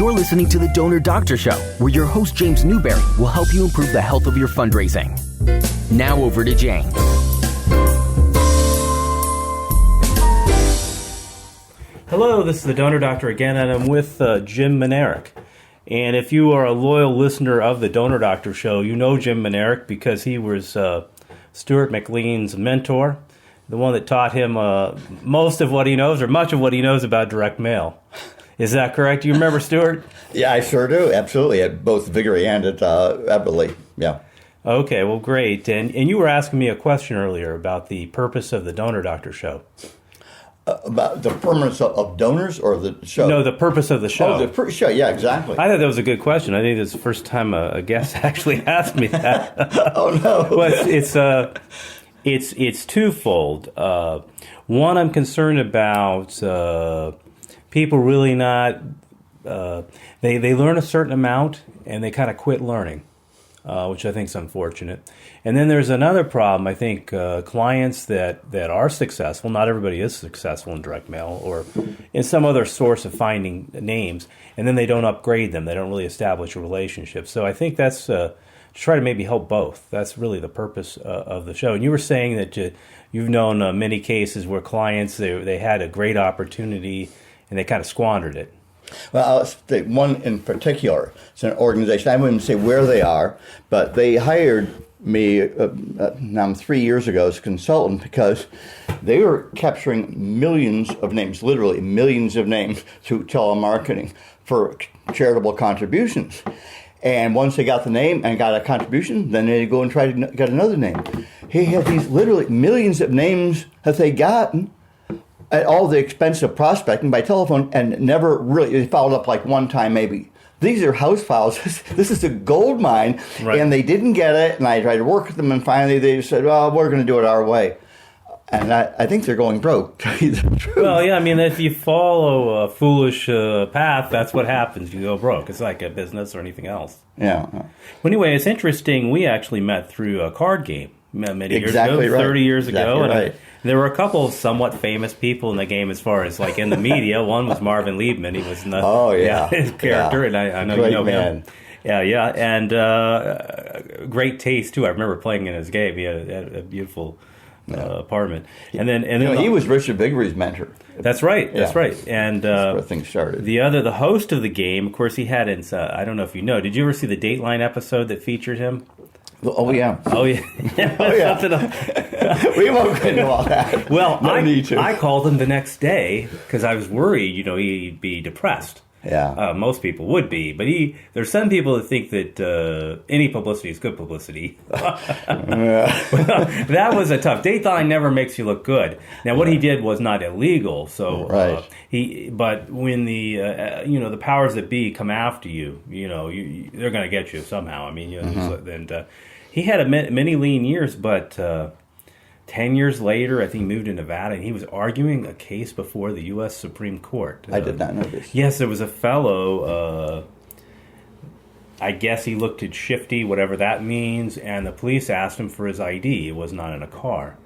You're listening to The Donor Doctor Show, where your host, James Newberry, will help you improve the health of your fundraising. Now over to James. Hello, this is The Donor Doctor again, and I'm with Jim Minarik. And if you are a loyal listener of The Donor Doctor Show, you know Jim Minarik because he was Stuart MacLean's mentor, the one that taught him most of what he knows, or much of what he knows about direct mail. Is that correct? Do you remember Stuart? Yeah, I sure do. Absolutely. At both Vickery and at Eberly. Yeah. Okay, well, great. And you were asking me a question earlier about the purpose of the Donor Doctor Show. About the permanence of donors or the show? No, the purpose of the show. Oh, the show. Yeah, exactly. I thought that was a good question. I think it's the first time a guest actually asked me that. Oh, no. Well, it's twofold. One, I'm concerned about people really not, they learn a certain amount and they kind of quit learning, which I think is unfortunate. And then there's another problem. I think clients that are successful, not everybody is successful in direct mail or in some other source of finding names, and then they don't upgrade them. They don't really establish a relationship. So I think that's to try to maybe help both. That's really the purpose of the show. And you were saying that you've known many cases where clients, they had a great opportunity and they kind of squandered it. Well, I'll state one in particular. It's an organization. I wouldn't say where they are, but they hired me now 3 years ago as a consultant because they were capturing millions of names, literally millions of names through telemarketing for charitable contributions. And once they got the name and got a contribution, then they go and try to get another name. He had these literally millions of names that they gotten at all the expense of prospecting by telephone and never really, they followed up like one time maybe. These are house files. This is a gold mine, right. And they didn't get it, and I tried to work with them, and finally they said, well, we're going to do it our way. And I think they're going broke, to tell you the truth. Well, yeah, I mean, if you follow a foolish path, that's what happens. You go broke. It's like a business or anything else. Yeah. Well, anyway, it's interesting. We actually met through a card game many years ago, right. 30 years ago. Exactly and right. There were a couple of somewhat famous people in the game as far as like in the media. One was Marvin Liebman. He was his character, and I know great you know man. him. Yeah, and great taste too. I remember playing in his game. He had a beautiful apartment, and then he was Richard Vickery's mentor. That's right. That's right. And that's where things started. The host of the game, of course, he had. I don't know if you know. Did you ever see the Dateline episode that featured him? Oh, yeah. Oh, yeah. Oh, yeah. We won't get into all that. Well, need to. I called him the next day because I was worried, he'd be depressed. Yeah. Most people would be. But there's some people that think that any publicity is good publicity. Well, that was a tough. Dateline never makes you look good. Now, what he did was not illegal. So right. But when the powers that be come after you, they're going to get you somehow. I mean, and he had many lean years, but 10 years later, I think he moved to Nevada, and he was arguing a case before the U.S. Supreme Court. I did not know this. Yes, there was a fellow, I guess he looked at shifty, whatever that means, and the police asked him for his ID. It was not in a car.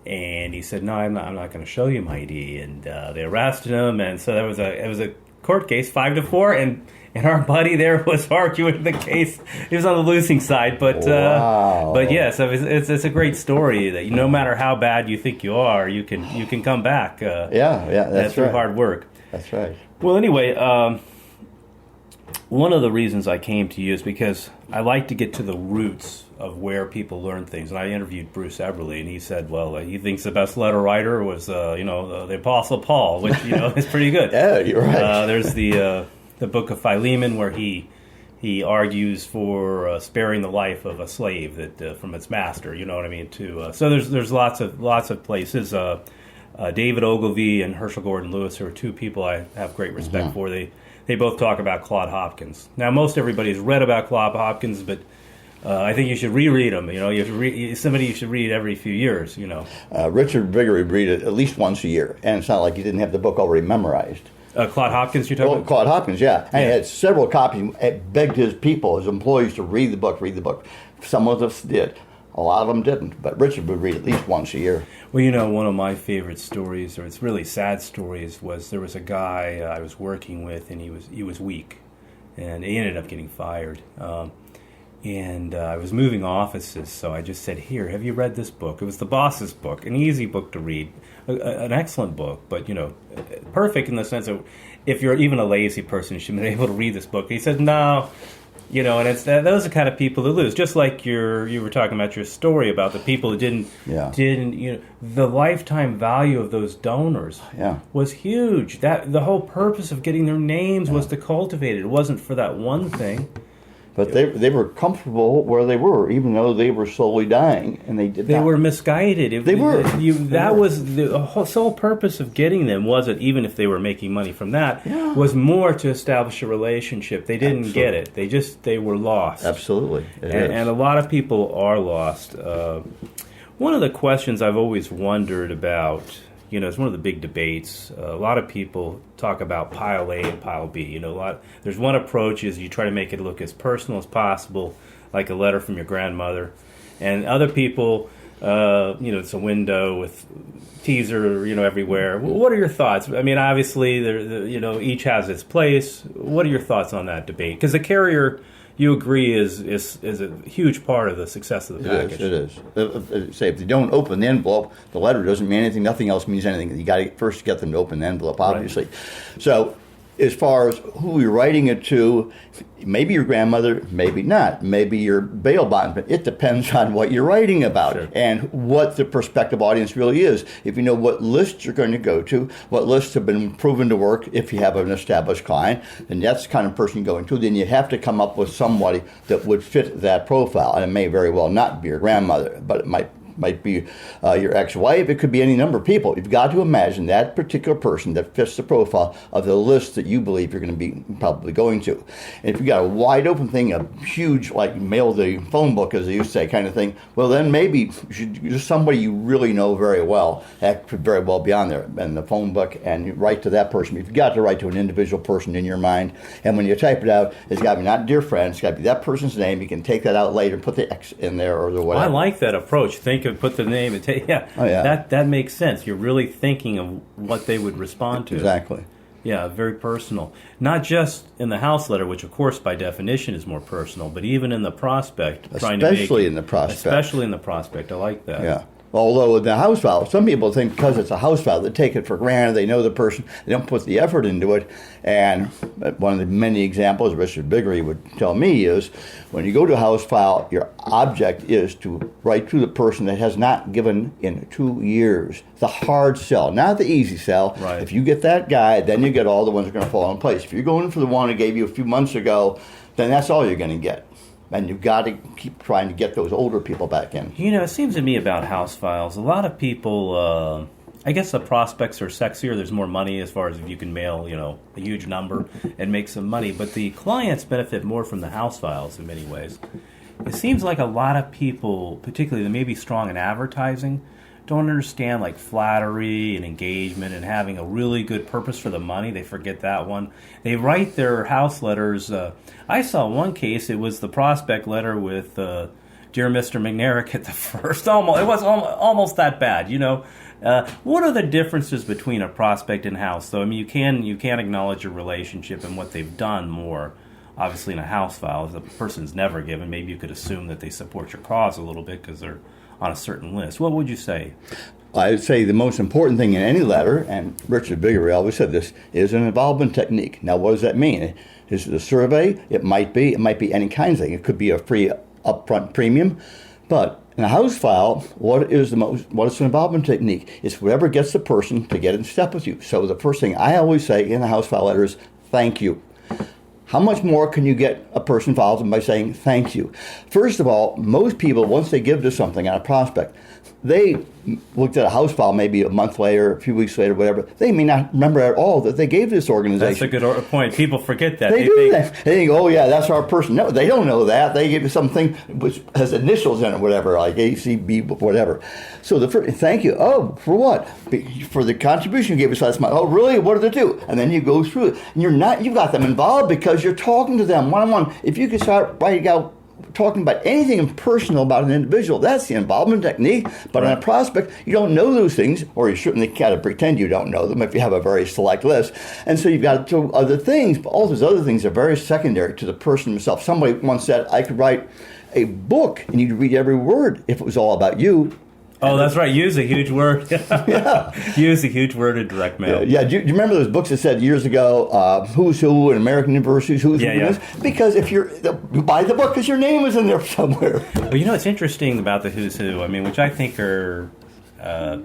And he said, no, I'm not going to show you my ID. And they arrested him, and so it was a court case, 5-4, and our buddy there was arguing the case. He was on the losing side, but wow. But yes, it's a great story that no matter how bad you think you are, you can come back. That's through right. hard work. That's right. Well, anyway, one of the reasons I came to you is because I like to get to the roots of where people learn things. And I interviewed Bruce Eberly, and he said, well, he thinks the best letter writer was the Apostle Paul, which is pretty good. Yeah, you're right. There's the book of Philemon, where he argues for sparing the life of a slave that from its master. You know what I mean? So there's lots of places. David Ogilvy and Herschel Gordon Lewis are two people I have great respect for. They both talk about Claude Hopkins. Now, most everybody has read about Claude Hopkins, but I think you should reread them. Somebody you should read every few years. Richard Vickery read it at least once a year, and it's not like he didn't have the book already memorized. Claude Hopkins, you're talking about? Claude Hopkins, yeah. And he had several copies. He begged his people, his employees, to read the book. Some of us did. A lot of them didn't. But Richard would read at least once a year. Well, one of my favorite stories, or it's really sad stories, was there was a guy I was working with, and he was weak. and he ended up getting fired. And I was moving offices, so I just said, "Here, have you read this book?" It was the boss's book, an easy book to read, an excellent book, but perfect in the sense of if you're even a lazy person, you should be able to read this book. He said, "No." And it's those are the kind of people who lose. Just like you were talking about your story about the people who didn't, the lifetime value of those donors was huge. That the whole purpose of getting their names was to cultivate it. It wasn't for that one thing. But they were comfortable where they were, even though they were slowly dying, and they were misguided. They were. That was the sole purpose of getting them. Wasn't even if they were making money from that. Yeah. Was more to establish a relationship. They didn't get it. They were lost. Absolutely, and a lot of people are lost. One of the questions I've always wondered about. It's one of the big debates. A lot of people talk about pile A and pile B. There's one approach is you try to make it look as personal as possible, like a letter from your grandmother, and other people, it's a window with teaser, everywhere. What are your thoughts? I mean, obviously, each has its place. What are your thoughts on that debate? Because the carrier, you agree, is a huge part of the success of the package. It is. Say if they don't open the envelope, the letter doesn't mean anything. Nothing else means anything. You got to first get them to open the envelope, obviously. Right. So, as far as who you're writing it to, maybe your grandmother, maybe not. Maybe your bail bondsman. It depends on what you're writing about and what the prospective audience really is. If you know what lists you're going to go to, what lists have been proven to work if you have an established client, then that's the kind of person you're going to. Then you have to come up with somebody that would fit that profile. And it may very well not be your grandmother, but it might be your ex-wife. It could be any number of people. You've got to imagine that particular person that fits the profile of the list that you believe you're going to be probably going to. And if you've got a wide open thing, a huge, like mail the phone book, as they used to say, kind of thing, well, then maybe just somebody you really know very well. That could very well be on there in the phone book, and you write to that person. You've got to write to an individual person in your mind. And when you type it out, it's got to be not dear friend. It's got to be that person's name. You can take that out later and put the X in there or the whatever. I like that approach. Put the name and that makes sense. You're really thinking of what they would respond to. Exactly. Yeah, very personal. Not just in the house letter, which of course by definition is more personal, but even in the prospect. Especially in the prospect. I like that. Yeah. Although in the house file, some people think because it's a house file, they take it for granted, they know the person, they don't put the effort into it. And one of the many examples Richard Biggery would tell me is, when you go to a house file, your object is to write to the person that has not given in 2 years. The hard sell, not the easy sell. Right. If you get that guy, then you get all the ones that are going to fall in place. If you're going for the one I gave you a few months ago, then that's all you're going to get. And you've got to keep trying to get those older people back in. It seems to me about house files, a lot of people, I guess the prospects are sexier. There's more money as far as if you can mail, a huge number and make some money. But the clients benefit more from the house files in many ways. It seems like a lot of people, particularly that may be strong in advertising, don't understand like flattery and engagement and having a really good purpose for the money. They forget that one. They write their house letters. I saw one case, it was the prospect letter with Dear Mr. Minarik at the first. It was almost that bad, What are the differences between a prospect and house, though? I mean, you can acknowledge a relationship and what they've done more. Obviously, in a house file, if the person's never given, maybe you could assume that they support your cause a little bit because they're on a certain list. What would you say? I would say the most important thing in any letter, and Richard Biggery always said this, is an involvement technique. Now, what does that mean? Is it a survey? It might be any kind of thing. It could be a free upfront premium. But in a house file, what is an involvement technique? It's whatever gets the person to get in step with you. So the first thing I always say in a house file letter is thank you. How much more can you get a person involved in by saying thank you? First of all, most people, once they give to something on a prospect, they looked at a house file maybe a month later, a few weeks later, whatever. They may not remember at all that they gave this organization. That's a good point. People forget that. They do that. They think, oh, yeah, that's our person. No, they don't know that. They give you something which has initials in it, whatever, like ACB, whatever. So the first, thank you. Oh, for what? For the contribution you gave us last month. Oh, really? What did it do? And then you go through it. And you've got them involved because you're talking to them one-on-one. If you could start writing out talking about anything personal about an individual. That's the involvement technique. But on a prospect, you don't know those things, or you certainly got to pretend you don't know them if you have a very select list. And so you've got to do other things, but all those other things are very secondary to the person himself. Somebody once said, I could write a book and you'd read every word if it was all about you. Oh, that's right. Use a huge word. Yeah. Use a huge word in direct mail. Yeah. Do you remember those books that said years ago, who's who in American universities, who's who is? Because if you buy the book because your name is in there somewhere. Well, it's interesting about the who's who, which I think are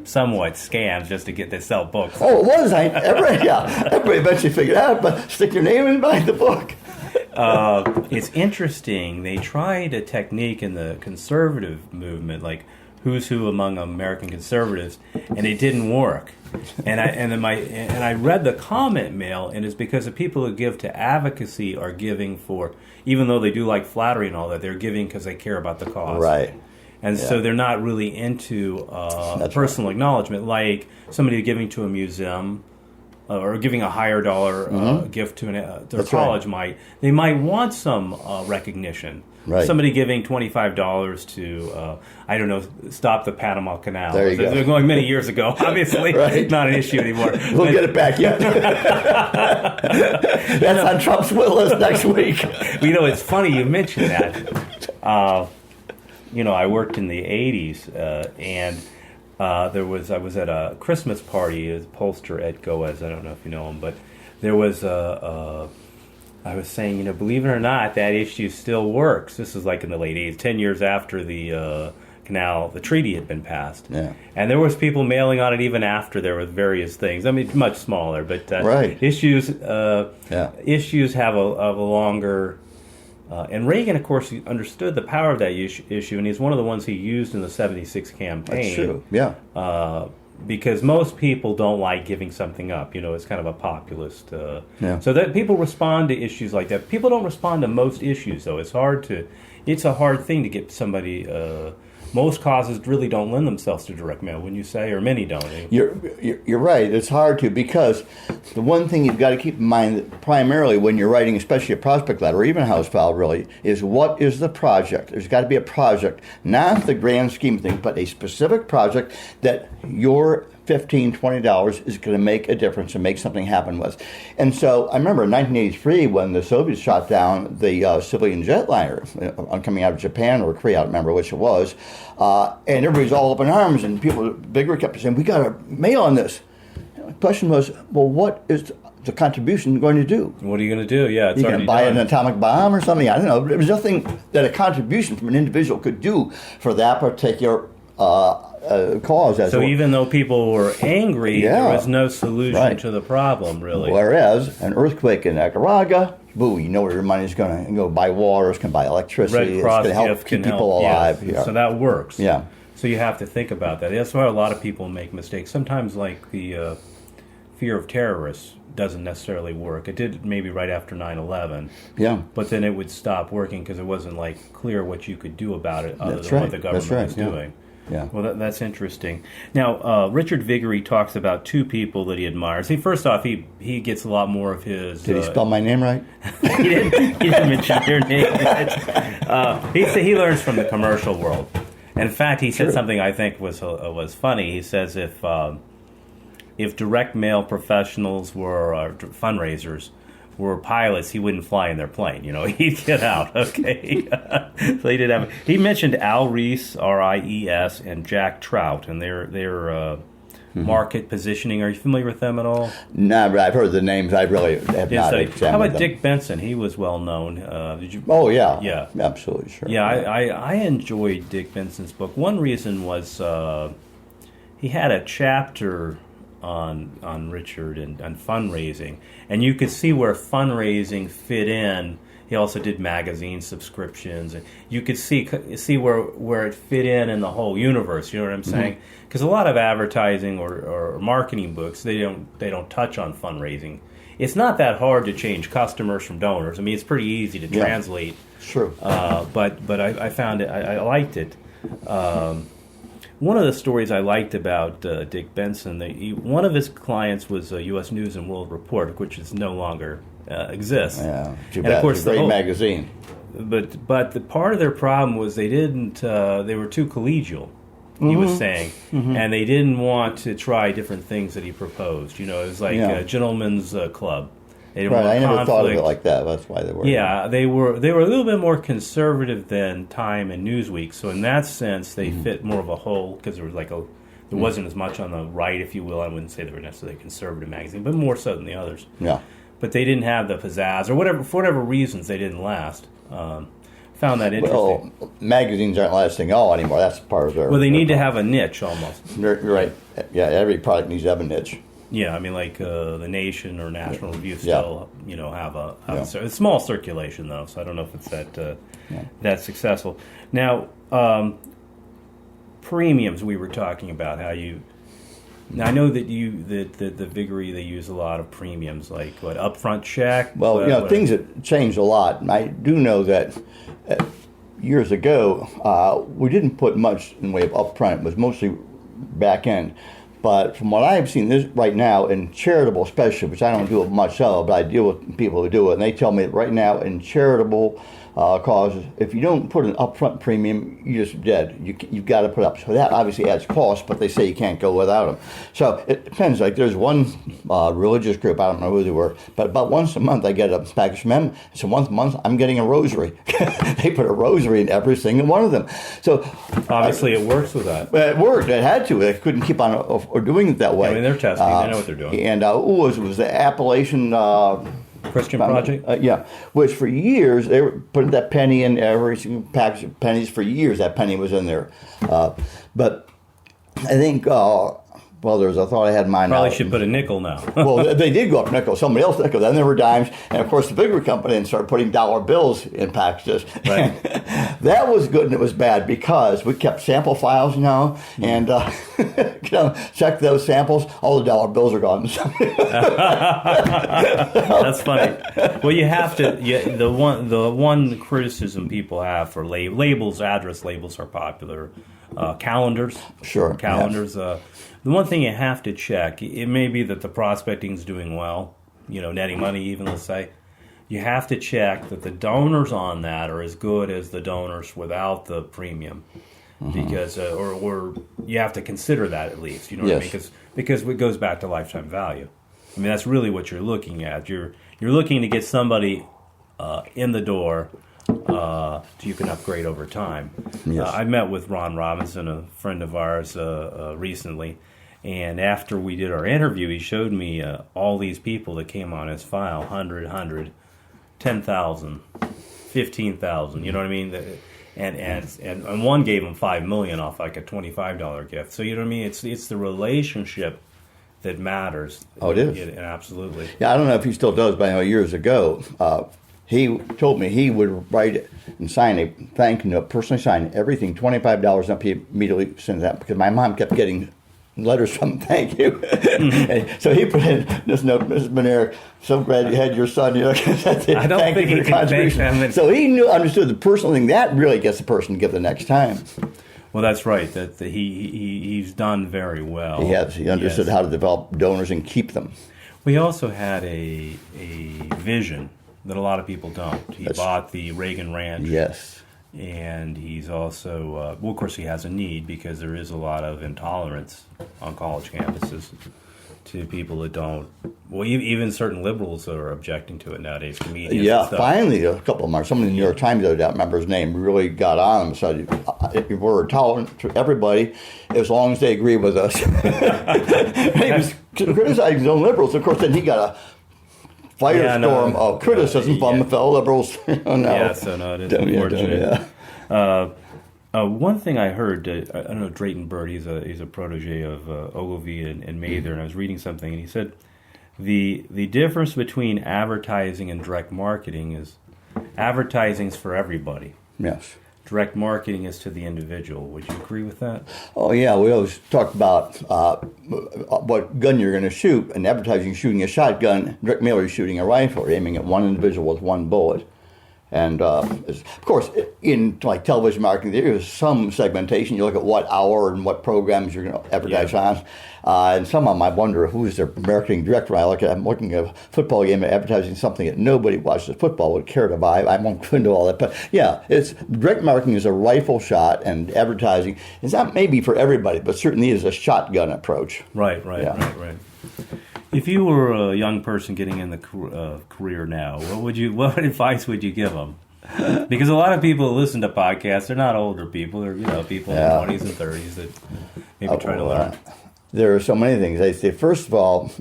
somewhat scams just to sell books. Oh, it was. Everybody eventually figured out, but stick your name in and buy the book. It's interesting. They tried a technique in the conservative movement, like who's who among American conservatives, and it didn't work. And I read the comment mail, and it's because the people who give to advocacy are giving for, even though they do like flattery and all that, they're giving because they care about the cause. Right. And so they're not really into personal acknowledgement, like somebody giving to a museum or giving a higher dollar gift to their college might. They might want some recognition. Right. Somebody giving $25 to, stop the Panama Canal. There you go. They're going many years ago. Obviously, Right. Not an issue anymore. We'll get it back yet. That's on Trump's will list next week. It's funny you mentioned that. I worked in the 80s, and I was at a Christmas party as pollster Ed Goez. I don't know if you know him, but there was I was saying, believe it or not, that issue still works. This is like in the late 80s, 10 years after the treaty had been passed. Yeah. And there was people mailing on it even after there were various things. Much smaller, but right. Issues have a longer... and Reagan, of course, understood the power of that issue, and he's one of the ones he used in the 76 campaign. That's true, yeah. Because most people don't like giving something up. It's kind of a populist. So that people respond to issues like that. People don't respond to most issues, though. It's a hard thing to get somebody... most causes really don't lend themselves to direct mail, wouldn't you say? Or many don't. You're right. It's hard to, because the one thing you've got to keep in mind that primarily when you're writing, especially a prospect letter or even a house file, really, is what is the project? There's got to be a project, not the grand scheme of things, but a specific project that your $15, $20 is going to make a difference and make something happen with. And so I remember in 1983 when the Soviets shot down the civilian jetliner coming out of Japan or Korea, I don't remember which it was, and everybody's all up in arms, and people bigger kept saying, we got to mail on this. And the question was, well, what is the contribution going to do? What are you going to do? Yeah, it's you going to buy an atomic bomb or something? I don't know. There was nothing that a contribution from an individual could do for that particular cause. So even though people were angry, there was no solution to the problem, really. Whereas an earthquake in Nicaragua, boo, you know where your money's going to go. Buy water, it's going to buy electricity, Red Cross it's going to help keep people alive. Yes. Yeah. So that works. Yeah. So you have to think about that. That's why a lot of people make mistakes. Sometimes, like the fear of terrorists doesn't necessarily work. It did maybe right after 9/11. Yeah. But then it would stop working because it wasn't clear what you could do about it other than what the government was doing. Yeah. Well, that's interesting. Now, Richard Viguerie talks about two people that he admires. First off, he gets a lot more of his... Did he spell my name right? He didn't mention your name. He learns from the commercial world. In fact, he said something I think was funny. He says if direct mail professionals were fundraisers were pilots, he wouldn't fly in their plane. He'd get out. Okay. So he did have. He mentioned Al Ries, Ries, and Jack Trout, and their market positioning. Are you familiar with them at all? No, but I've heard the names. I really have not examined them. How about Dick Benson? He was well known. Did you? Oh yeah. Yeah. Absolutely sure. Yeah, I enjoyed Dick Benson's book. One reason was he had a chapter on Richard and on fundraising, and you could see where fundraising fit in. He also did magazine subscriptions, and you could see where it fit in the whole universe. You know what I'm saying? Because a lot of advertising or marketing books, they don't touch on fundraising. It's not that hard to change customers from donors. I mean, it's pretty easy to translate. True. But I found it. I liked it. One of the stories I liked about Dick Benson, one of his clients was U.S. News and World Report, which is no longer exists. Yeah, too And bad. of course, It's a great magazine. But the part of their problem was they didn't. They were too collegial. He was saying, and they didn't want to try different things that he proposed. You know, it was like a gentleman's club. They didn't want I never conflict. thought of it like that. That's why they were. Yeah, they were a little bit more conservative than Time and Newsweek. So in that sense, they fit more of a whole because there was there wasn't as much on the right, if you will. I wouldn't say they were necessarily a conservative magazine, but more so than the others. Yeah. But they didn't have the pizzazz or whatever for whatever reasons they didn't last. Found that interesting. Well, magazines aren't lasting at all anymore. That's part of their. Well, they need to have a niche almost. You're right. Yeah, every product needs to have a niche. Yeah, I mean, like the Nation or National Review still, have a small circulation though. So I don't know if it's that successful. Now, premiums we were talking about how you. Now I know that the Viggory they use a lot of premiums, like what upfront check. Well, things have changed a lot. And I do know that years ago we didn't put much in the way of upfront. It was mostly back end. But from what I've seen this right now in charitable, especially, which I don't do it much of, but I deal with people who do it, and they tell me that right now in charitable causes, if you don't put an upfront premium, you're just dead. You've got to put up. So that obviously adds cost, but they say you can't go without them. So it depends. Like there's one religious group, I don't know who they were, but about once a month I get a package from them. So once a month I'm getting a rosary. They put a rosary in every single one of them. So obviously it works with that. It worked. It had to. They couldn't keep on or doing it that way. I mean, they're testing. They know what they're doing. And it was the Appalachian Christian Project? Which for years, they were putting that penny in every single package of pennies for years. That penny was in there. But I think, there's a thought I had in mind. Probably should put a nickel now. Well, they did go up nickel. Somebody else nickel. Then there were dimes. And, of course, the bigger company then started putting dollar bills in packages. Right. That was good and it was bad because we kept sample files, and check those samples. All the dollar bills are gone. That's funny. Well, you have to. The one criticism people have for labels, address labels are popular. Calendars. Sure. Calendars. Yes. The one thing you have to check, it may be that the prospecting's doing well, netting money even, let's say. You have to check that the donors on that are as good as the donors without the premium. Because, or you have to consider that at least, what I mean? Because it goes back to lifetime value. I mean, that's really what you're looking at. You're looking to get somebody in the door so you can upgrade over time. Yes. I met with Ron Robinson, a friend of ours, recently, and after we did our interview, he showed me all these people that came on his file, 100, 10,000, 15,000, you know what I mean? And one gave him $5 million off like a $25 gift. So you know what I mean? It's the relationship that matters. Oh, it is. Absolutely. Yeah, I don't know if he still does, but I know years ago, he told me he would write and sign a thank you note, personally sign everything, $25 up. He immediately sent that because my mom kept getting letters from him, thank you. And so he put in this note, Mrs. Minarik, so glad you had your son. I don't thank think you he for the can contribution. thank them. So he understood the personal thing. That really gets the person to give the next time. Well, that's right. That he's done very well. He has. He understood how to develop donors and keep them. We also had a vision that a lot of people don't. He bought the Reagan Ranch. Yes. And he's also, of course, he has a need because there is a lot of intolerance on college campuses to people that don't. Well, even certain liberals are objecting to it nowadays. Comedians. Yeah, finally, a couple of them are. Somebody in the New York Times, I don't remember his name, really got on him. Said, we're tolerant to everybody as long as they agree with us. He was criticizing his own liberals. Of course, then he got a firestorm of criticism from the fellow liberals. It is unfortunate. One thing I heard, I don't know, Drayton Bird, he's a protege of Ogilvy and Mather, and I was reading something, and he said the difference between advertising and direct marketing is advertising's for everybody. Yes. Direct marketing is to the individual. Would you agree with that? Oh, yeah. We always talk about what gun you're going to shoot. And advertising, shooting a shotgun. Direct mail, you're shooting a rifle. You're aiming at one individual with one bullet. And of course, in like television marketing, there is some segmentation. You look at what hour and what programs you're going to advertise on. And some of them, I wonder who's their marketing director. I'm looking at a football game and advertising something that nobody watches football would care to buy. I won't go into all that. But yeah, direct marketing is a rifle shot, and advertising is not maybe for everybody, but certainly is a shotgun approach. Right. If you were a young person getting in the career now, what advice would you give them? Because a lot of people who listen to podcasts, they're not older people. They're people in their 20s and 30s that maybe try to learn. There are so many things. I say, first of all,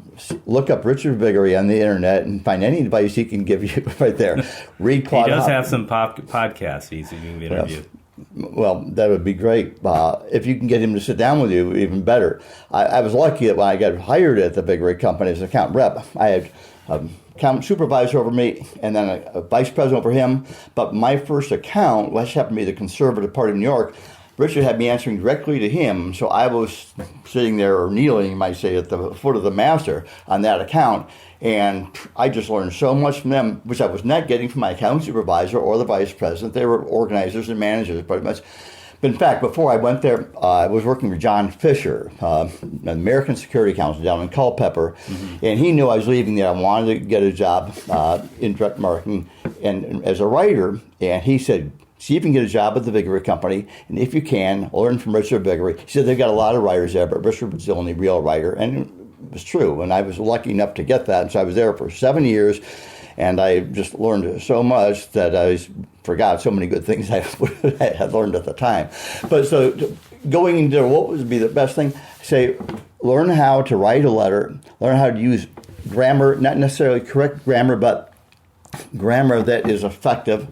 look up Richard Viguerie on the internet and find any advice he can give you right there. Read Claude. He does have some podcasts he's going to interview. Yes. Well, that would be great. If you can get him to sit down with you, even better. I was lucky that when I got hired at the Viguerie company as an account rep, I had account supervisor over me and then a vice president over him. But my first account, which happened to be the Conservative Party of New York, Richard had me answering directly to him, so I was sitting there, or kneeling, you might say, at the foot of the master on that account, and I just learned so much from them, which I was not getting from my account supervisor or the vice president. They were organizers and managers, pretty much. But in fact, before I went there, I was working with John Fisher, an American Security Council down in Cultivate, and he knew I was leaving there. I wanted to get a job in direct marketing and as a writer, and he said, see if you can get a job at the Viguerie company, and if you can, learn from Richard Viguerie. He said they've got a lot of writers there, but Richard was the only real writer, and it was true. And I was lucky enough to get that, and so I was there for 7 years, and I just learned so much that I forgot so many good things I had learned at the time. But so going into what would be the best thing, say learn how to write a letter, learn how to use grammar, not necessarily correct grammar, but grammar that is effective.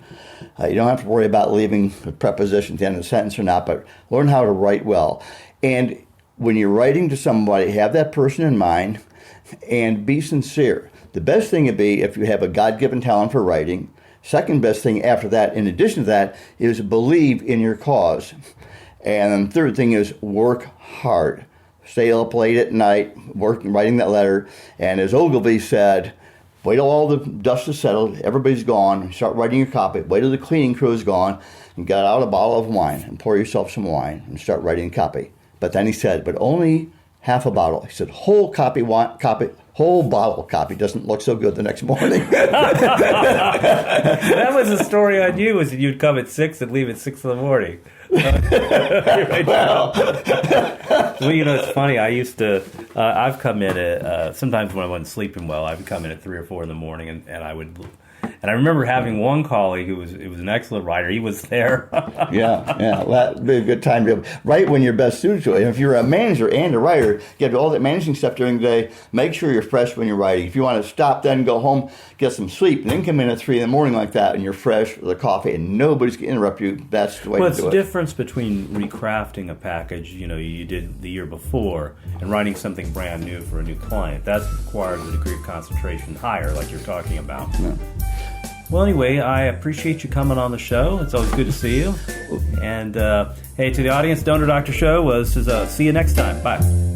You don't have to worry about leaving a preposition at the end of the sentence or not, but learn how to write well. And when you're writing to somebody, have that person in mind and be sincere. The best thing would be if you have a God-given talent for writing. Second best thing after that, in addition to that, is believe in your cause. And then third thing is work hard. Stay up late at night, writing that letter. And as Ogilvy said, wait till all the dust is settled, everybody's gone, start writing your copy. Wait till the cleaning crew is gone, and get out a bottle of wine and pour yourself some wine and start writing copy. But then he said, but only half a bottle. He said, whole bottle of copy doesn't look so good the next morning. That was the story on you, was that you'd come at 6 and leave at 6 in the morning. Well, it's funny. I used to, I've come in at, sometimes when I wasn't sleeping well, I would come in at 3 or 4 in the morning, and I would, and I remember having one colleague who was an excellent writer. He was there. Yeah. Well, that'd be a good time to write when you're best suited to it. And if you're a manager and a writer, get all that managing stuff during the day. Make sure you're fresh when you're writing. If you want to stop, then go home, get some sleep, and then come in at 3 in the morning like that, and you're fresh with a coffee, and nobody's going to interrupt you. That's the way to do it. What's the difference between recrafting a package, you did the year before, and writing something brand new for a new client? That requires a degree of concentration higher, like you're talking about. Yeah. Well, anyway, I appreciate you coming on the show. It's always good to see you. And hey, to the audience, Donor Doctor Show says, see you next time. Bye.